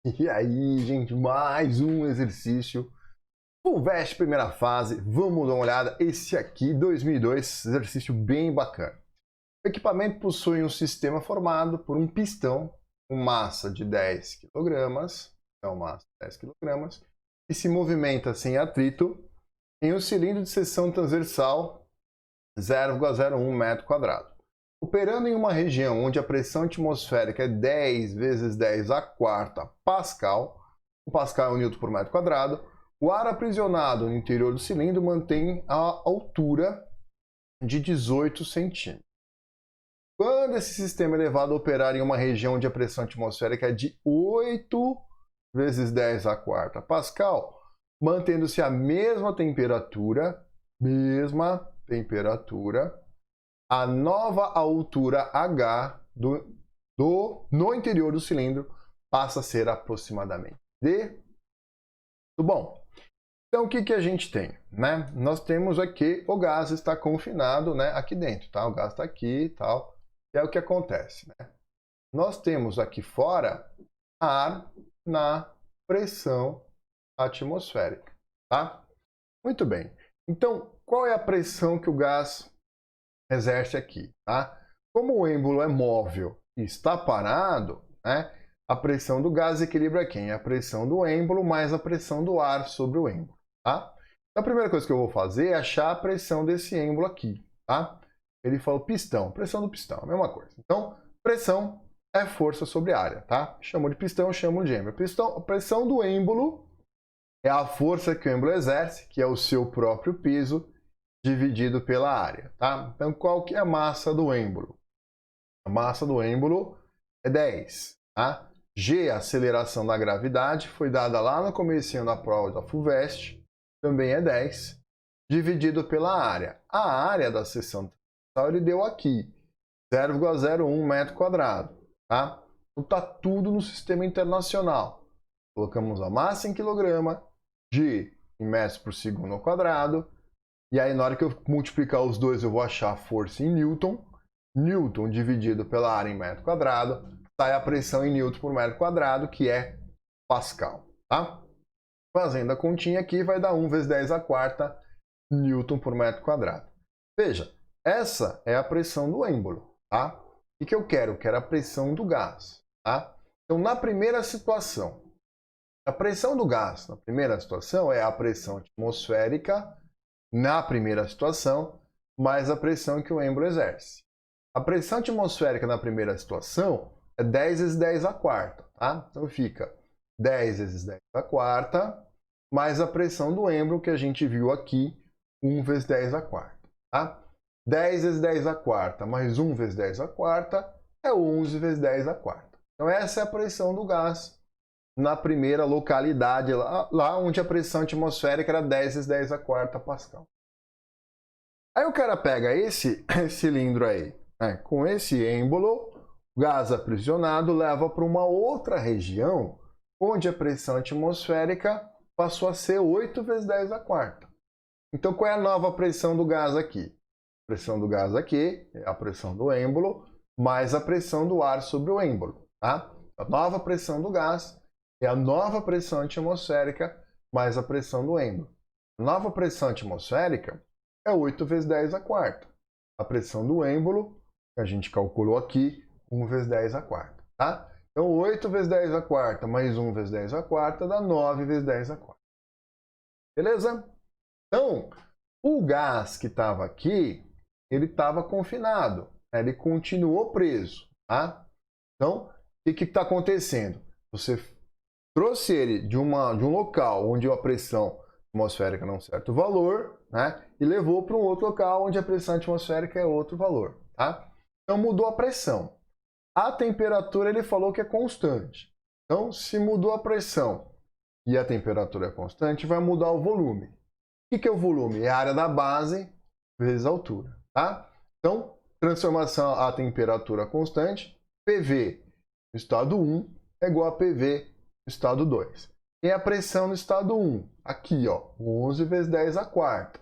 E aí, gente, mais um exercício. FUVEST primeira fase, vamos dar uma olhada. Esse aqui, 2002, exercício bem bacana. O equipamento possui um sistema formado por um pistão com massa de 10 kg, então massa de 10 kg, e se movimenta sem atrito em um cilindro de seção transversal 0,01 metro quadrado. Operando em uma região onde a pressão atmosférica é 10 vezes 10 a quarta Pascal, o Pascal é 1 Newton por metro quadrado, o ar aprisionado no interior do cilindro mantém a altura de 18 centímetros. Quando esse sistema é levado a operar em uma região onde a pressão atmosférica é de 8 vezes 10 a quarta Pascal, mantendo-se a mesma temperatura, a nova altura H no interior do cilindro passa a ser aproximadamente D. Tudo bom? Então, o que a gente tem? Né? Nós temos aqui, o gás está confinado, né, aqui dentro, tá? O gás está aqui e tal. E é o que acontece, né? Nós temos aqui fora ar na pressão atmosférica, tá? Muito bem. Então, qual é a pressão que o gás exerce aqui, tá? Como o êmbolo é móvel e está parado, né, a pressão do gás equilibra quem? A pressão do êmbolo mais a pressão do ar sobre o êmbolo, tá? Então, a primeira coisa que eu vou fazer é achar a pressão desse êmbolo aqui, tá? Ele falou pistão, pressão do pistão, a mesma coisa. Então, pressão é força sobre área, tá? Chamou de pistão, chamou de êmbolo. A pressão do êmbolo é a força que o êmbolo exerce, que é o seu próprio peso, dividido pela área, tá? Então, qual que é a massa do êmbolo? A massa do êmbolo é 10, tá? G, a aceleração da gravidade, foi dada lá no comecinho da prova da FUVEST, também é 10, dividido pela área. A área da seção transversal ele deu aqui, 0,01 metro quadrado, tá? Então, tá tudo no sistema internacional. Colocamos a massa em quilograma, G em metros por segundo ao quadrado, e aí, na hora que eu multiplicar os dois, eu vou achar a força em Newton. Newton dividido pela área em metro quadrado, sai a pressão em Newton por metro quadrado, que é Pascal. Tá? Fazendo a continha aqui, vai dar 1 vezes 10 a quarta Newton por metro quadrado. Veja, essa é a pressão do êmbolo. Tá? O que eu quero? Eu quero a pressão do gás. Tá? Então, na primeira situação, a pressão do gás, na primeira situação, é a pressão atmosférica na primeira situação, mais a pressão que o êmbolo exerce. A pressão atmosférica na primeira situação é 10 vezes 10 a quarta, tá? Então fica 10 vezes 10 a quarta, mais a pressão do êmbolo que a gente viu aqui, 1 vezes 10 a quarta, tá? 10 vezes 10 a quarta mais 1 vezes 10 a quarta é 11 vezes 10 a quarta. Então essa é a pressão do gás na primeira localidade, lá onde a pressão atmosférica era 10 vezes 10 a quarta Pascal. Aí o cara pega esse cilindro aí, né, com esse êmbolo, gás aprisionado, leva para uma outra região, onde a pressão atmosférica passou a ser 8 vezes 10 a quarta. Então qual é a nova pressão do gás aqui? A pressão do gás aqui é a pressão do êmbolo, mais a pressão do ar sobre o êmbolo. Tá? A nova pressão do gás é a nova pressão atmosférica mais a pressão do êmbolo. A nova pressão atmosférica é 8 vezes 10 a quarta. A pressão do êmbolo, que a gente calculou aqui, 1 vezes 10 a quarta. Tá? Então, 8 vezes 10 a quarta mais 1 vezes 10 a quarta dá 9 vezes 10 a quarta. Beleza? Então, o gás que estava aqui, ele estava confinado. Ele continuou preso. Tá? Então, o que está acontecendo? Você trouxe ele de um local onde a pressão atmosférica é um certo valor, né? E levou para um outro local onde a pressão atmosférica é outro valor. Tá? Então mudou a pressão. A temperatura ele falou que é constante. Então, se mudou a pressão e a temperatura é constante, vai mudar o volume. O que é o volume? É a área da base vezes a altura. Tá? Então, transformação à temperatura constante, PV no estado 1 é igual a PV estado 2. E a pressão no estado 1? Aqui, ó, 11 vezes 10 a quarta.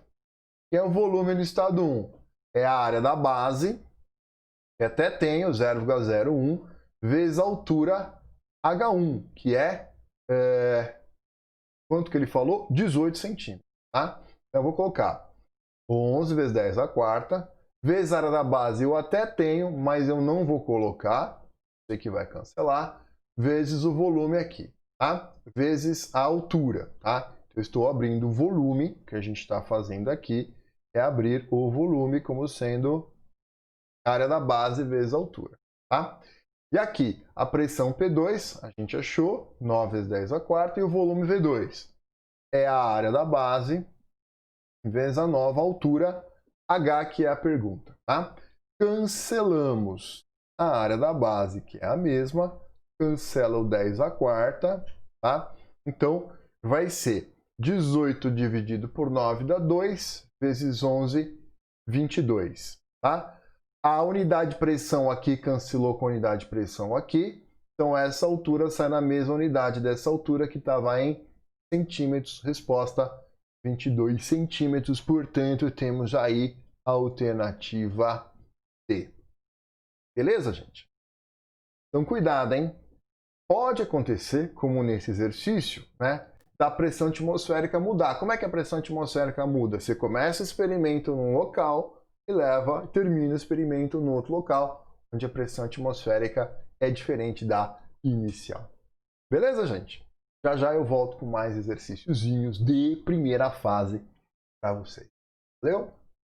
E é o volume no estado 1? É a área da base, que até tem o 0,01, vezes a altura H1, que é Quanto que ele falou? 18 centímetros. Tá? Então eu vou colocar 11 vezes 10 a quarta, vezes a área da base eu até tenho, mas eu não vou colocar, sei que vai cancelar, vezes o volume aqui, tá? Vezes a altura, tá? Eu estou abrindo o volume, que a gente está fazendo aqui, é abrir o volume como sendo a área da base vezes a altura, tá? E aqui, a pressão P2, a gente achou, 9 vezes 10 a quarta, e o volume V2 é a área da base vezes a nova altura H, que é a pergunta. Tá? Cancelamos a área da base, que é a mesma, cancela o 10 a quarta, tá? Então, vai ser 18 dividido por 9 dá 2, vezes 11, 22. Tá? A unidade de pressão aqui cancelou com a unidade de pressão aqui, então essa altura sai na mesma unidade dessa altura que estava em centímetros, resposta 22 centímetros, portanto, temos aí a alternativa D. Beleza, gente? Então, cuidado, hein? Pode acontecer, como nesse exercício, né, da pressão atmosférica mudar. Como é que a pressão atmosférica muda? Você começa o experimento num local e termina o experimento no outro local, onde a pressão atmosférica é diferente da inicial. Beleza, gente? Já já eu volto com mais exercíciozinhos de primeira fase para vocês. Valeu?